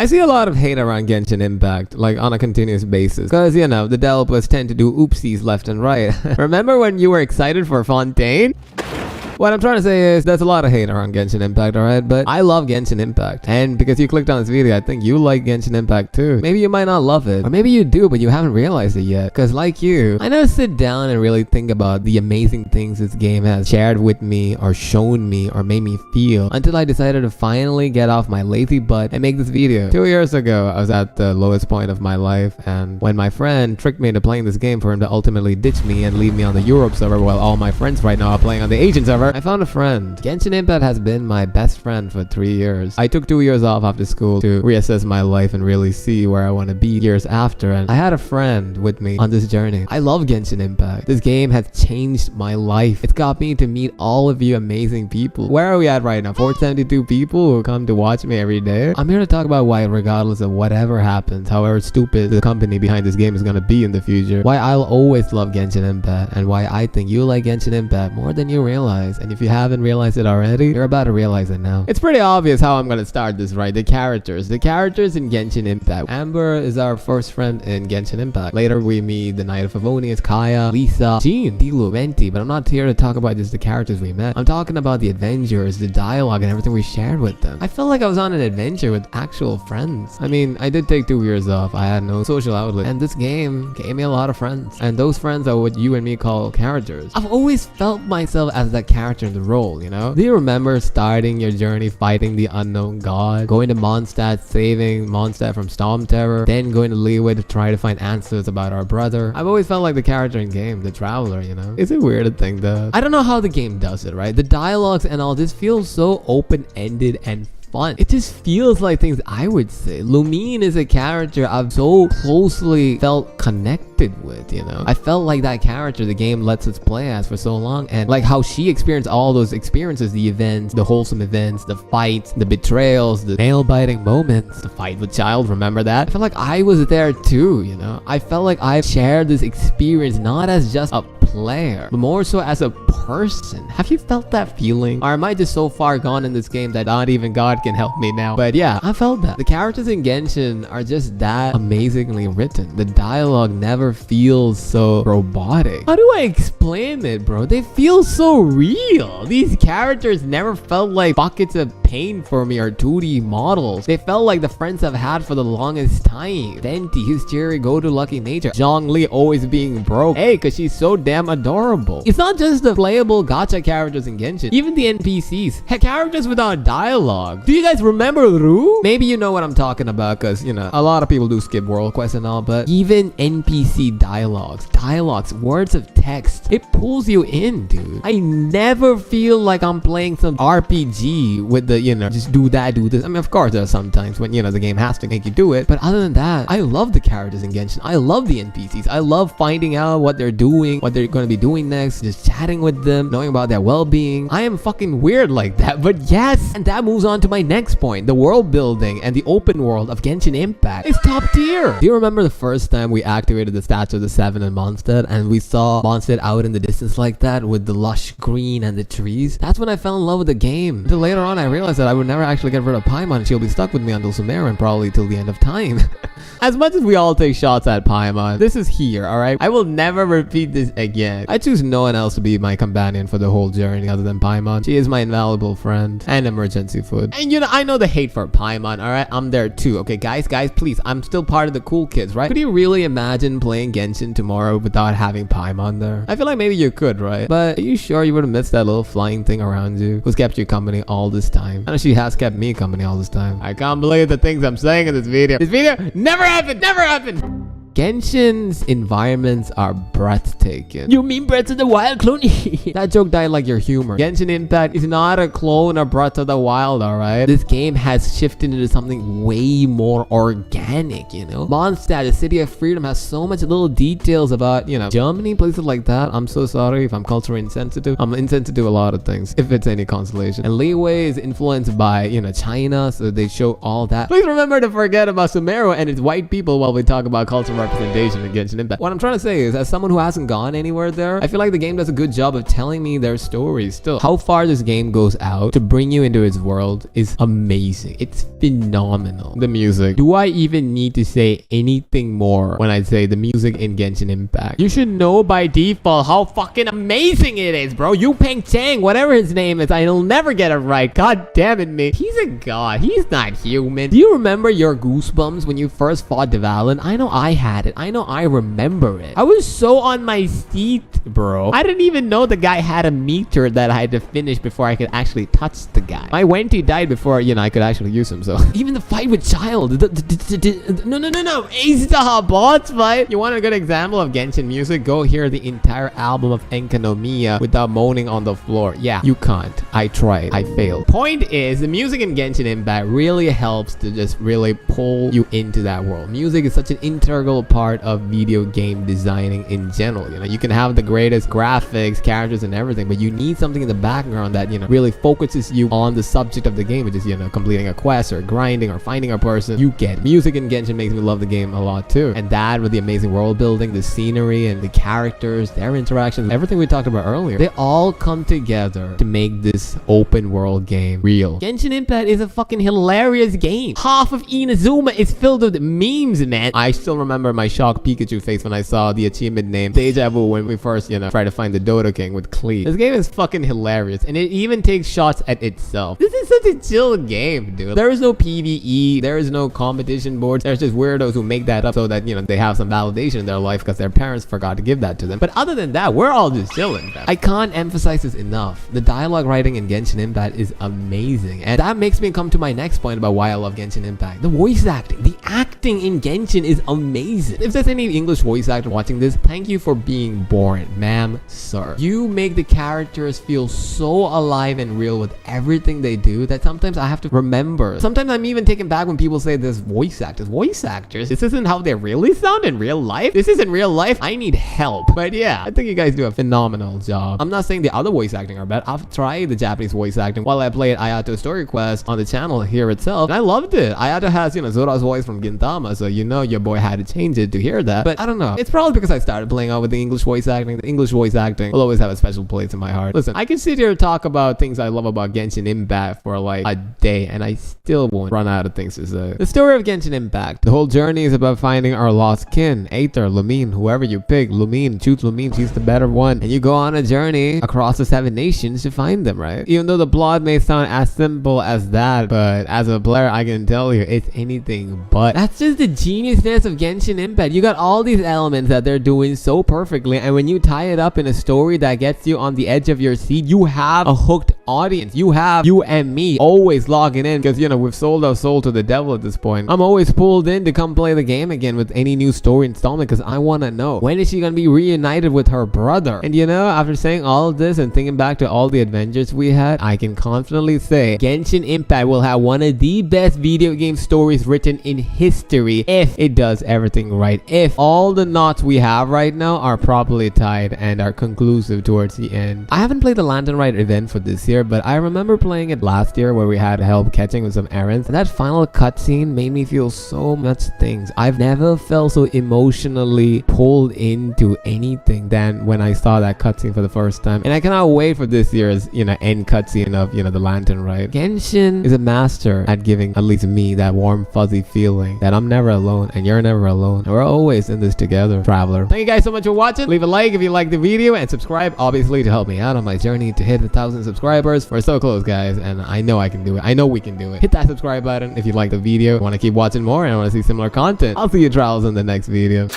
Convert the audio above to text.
I see a lot of hate around Genshin Impact, like on a continuous basis. Cause you know, the developers tend to do oopsies left and right. Remember when you were excited for Fontaine? What I'm trying to say is there's a lot of hate around Genshin Impact, alright? But I love Genshin Impact. And because you clicked on this video, I think you like Genshin Impact too. Maybe you might not love it. Or maybe you do, but you haven't realized it yet. Because like you, I never sit down and really think about the amazing things this game has shared with me or shown me or made me feel until I decided to finally get off my lazy butt and make this video. 2 years ago, I was at the lowest point of my life, and when my friend tricked me into playing this game for him to ultimately ditch me and leave me on the Europe server while all my friends right now are playing on the Asian server, I found a friend. Genshin Impact has been my best friend for 3 years. I took 2 years off after school to reassess my life and really see where I want to be years after, and I had a friend with me on this journey. I love Genshin Impact. This game has changed my life. It's got me to meet all of you amazing people. Where are we at right now? 472 people who come to watch me every day. I'm here to talk about why, regardless of whatever happens, however stupid the company behind this game is going to be in the future, why I'll always love Genshin Impact, and why I think you like Genshin Impact more than you realize. And if you haven't realized it already, you're about to realize it now. It's pretty obvious how I'm gonna start this, right? The characters in Genshin Impact. Amber is our first friend in Genshin Impact. Later we meet the Knight of Favonius, Kaya, Lisa, Jean, Dilu, Venti. But I'm not here to talk about just the characters we met. I'm talking about the adventures, the dialogue, and everything we shared with them. I felt like I was on an adventure with actual friends. I mean, I did take 2 years off. I had no social outlet, and this game gave me a lot of friends, and those friends are what you and me call characters. I've always felt myself as that character in the role, you know? Do you remember starting your journey fighting the unknown god, going to Mondstadt, saving Mondstadt from Storm Terror, then going to Liyue to try to find answers about our brother? I've always felt like the character in game, the traveler, you know? Is it weird to think that? I don't know how the game does it, right? The dialogues and all this feels so open-ended and fun. It just feels like things I would say. Lumine is a character I've so closely felt connected with, you know? I felt like that character the game lets us play as for so long, and like how she experienced all those experiences, the events, the wholesome events, the fights, the betrayals, the nail-biting moments, the fight with Child, remember that? I felt like I was there too, you know? I felt like I shared this experience not as just a player, but more so as a person. Have you felt that feeling? Or am I just so far gone in this game that not even God can help me now? But yeah, I felt that. The characters in Genshin are just that amazingly written. The dialogue never feels so robotic. How do I explain it, bro? They feel so real. These characters never felt like buckets of pain for me or 2D models. They felt like the friends I've had for the longest time. Venti, his cheery go-to-lucky nature. Zhongli always being broke. Hey, cause she's so damn adorable. It's not just the playable gacha characters in Genshin. Even the NPCs. Heck, characters without dialogue. Do you guys remember Ru? Maybe you know what I'm talking about, cause you know, a lot of people do skip world quests and all, but even NPC dialogues, words of text, it pulls you in, dude. I never feel like I'm playing some RPG with the, you know, just do that, do this. I mean, of course, there are some times when, you know, the game has to make you do it, but other than that, I love the characters in Genshin. I love the NPCs. I love finding out what they're doing, what they're going to be doing next, just chatting with them, knowing about their well-being. I am fucking weird like that, but yes. And that moves on to my next point. The world building and the open world of Genshin Impact is top tier. Do you remember the first time we activated the Statue of the Seven in Mondstadt and we saw Mondstadt out in the distance like that with the lush green and the trees? That's when I fell in love with the game. Until later on I realized that I would never actually get rid of Paimon and she'll be stuck with me until Sumeru, probably till the end of time. As much as we all take shots at Paimon, this is here, alright? I will never repeat this again. I choose no one else to be my companion for the whole journey other than Paimon. She is my invaluable friend and emergency food. And you know, I know the hate for Paimon, alright? I'm there too, okay? Guys, please, I'm still part of the cool kids, right? Could you really imagine playing Genshin tomorrow without having Paimon there? I feel like maybe you could, right? But are you sure you would have missed that little flying thing around you who's kept you company all this time? I know she has kept me company all this time. I can't believe the things I'm saying in this video. This video never happened! Never happened! Genshin's environments are breathtaking. You mean Breath of the Wild clone? That joke died like your humor. Genshin Impact is not a clone of Breath of the Wild, alright? This game has shifted into something way more organic, you know? Mondstadt, the City of Freedom, has so much little details about, you know, Germany, places like that. I'm so sorry if I'm culturally insensitive. I'm insensitive to a lot of things, if it's any consolation. And Liyue is influenced by, you know, China, so they show all that. Please remember to forget about Sumeru and its white people while we talk about cultural representation in Genshin Impact. What I'm trying to say is, as someone who hasn't gone anywhere there, I feel like the game does a good job of telling me their stories still. How far this game goes out to bring you into its world is amazing. It's phenomenal. The music. Do I even need to say anything more when I say the music in Genshin Impact? You should know by default how fucking amazing it is, bro. Yu Peng Chang, whatever his name is, I'll never get it right. God damn it, me. He's a god. He's not human. Do you remember your goosebumps when you first fought Dvalin? I know I had it. I know I remember it. I was so on my seat, bro. I didn't even know the guy had a meter that I had to finish before I could actually touch the guy. My Wenty died before, you know, I could actually use him, so. Even the fight with Child. No. A-Star boss fight. You want a good example of Genshin music? Go hear the entire album of Enkanomiya without moaning on the floor. Yeah, you can't. I tried. I failed. Point is, the music in Genshin Impact really helps to just really pull you into that world. Music is such an integral part of video game designing in general. You know, you can have the greatest graphics, characters, and everything, but you need something in the background that, you know, really focuses you on the subject of the game, which is, you know, completing a quest or grinding or finding a person. You get it. Music in Genshin makes me love the game a lot too. And that with the amazing world building, the scenery, and the characters, their interactions, everything we talked about earlier, they all come together to make this open world game real. Genshin Impact is a fucking hilarious game. Half of Inazuma is filled with memes, man. I still remember my shocked Pikachu face when I saw the achievement name Deja Vu when we first, you know, tried to find the Dodo King with Clee. This game is fucking hilarious, and it even takes shots at itself. This is such a chill game, dude. There is no PvE, there is no competition boards. There's just weirdos who make that up so that, you know, they have some validation in their life because their parents forgot to give that to them. But other than that, we're all just chilling, man. I can't emphasize this enough. The dialogue writing in Genshin Impact is amazing, and that makes me come to my next point about why I love Genshin Impact. The voice acting. The acting in Genshin is amazing. If there's any English voice actor watching this, thank you for being born, ma'am, sir. You make the characters feel so alive and real with everything they do that sometimes I have to remember. Sometimes I'm even taken back when people say there's voice actors. Voice actors? This isn't how they really sound in real life? This isn't real life? I need help. But yeah, I think you guys do a phenomenal job. I'm not saying the other voice acting are bad. I've tried the Japanese voice acting while I played Ayato Story Quest on the channel here itself, and I loved it. Ayato has, you know, Zora's voice from Gintama, so you know your boy had to change it to hear that. But I don't know. It's probably because I started playing out with the English voice acting. The English voice acting will always have a special place in my heart. Listen, I can sit here and talk about things I love about Genshin Impact for like a day, and I still won't run out of things to say. The story of Genshin Impact. The whole journey is about finding our lost kin. Aether, Lumine, whoever you pick. Lumine, choose Lumine, she's the better one. And you go on a journey across the 7 nations to find them, right? Even though the plot may sound as simple as that, but as a player, I can tell you, it's anything but. That's just the geniusness of Genshin Impact. You got all these elements that they're doing so perfectly, and when you tie it up in a story that gets you on the edge of your seat, you have a hooked audience. You have you and me always logging in because, you know, we've sold our soul to the devil at this point. I'm always pulled in to come play the game again with any new story installment because I want to know, when is she going to be reunited with her brother? And you know, after saying all of this and thinking back to all the adventures we had, I can confidently say Genshin Impact will have one of the best video game stories written in history if it does everything right. If all the knots we have right now are properly tied and are conclusive towards the end. I haven't played the Lantern Rite event for this year, but I remember playing it last year where we had help catching with some errands, and that final cutscene made me feel so much things. I've never felt so emotionally pulled into anything than when I saw that cutscene for the first time, and I cannot wait for this year's, you know, end cutscene of, you know, the Lantern Rite. Genshin is a master at giving at least me that warm fuzzy feeling that I'm never alone and you're never alone. We're always in this together, traveler. Thank you guys so much for watching. Leave a like if you liked the video and subscribe obviously to help me out on my journey to hit 1,000 subscribers. We're so close, guys, and I know I can do it. I know we can do it. Hit that subscribe button if you like the video, want to keep watching more and want to see similar content. I'll see you trials in the next video.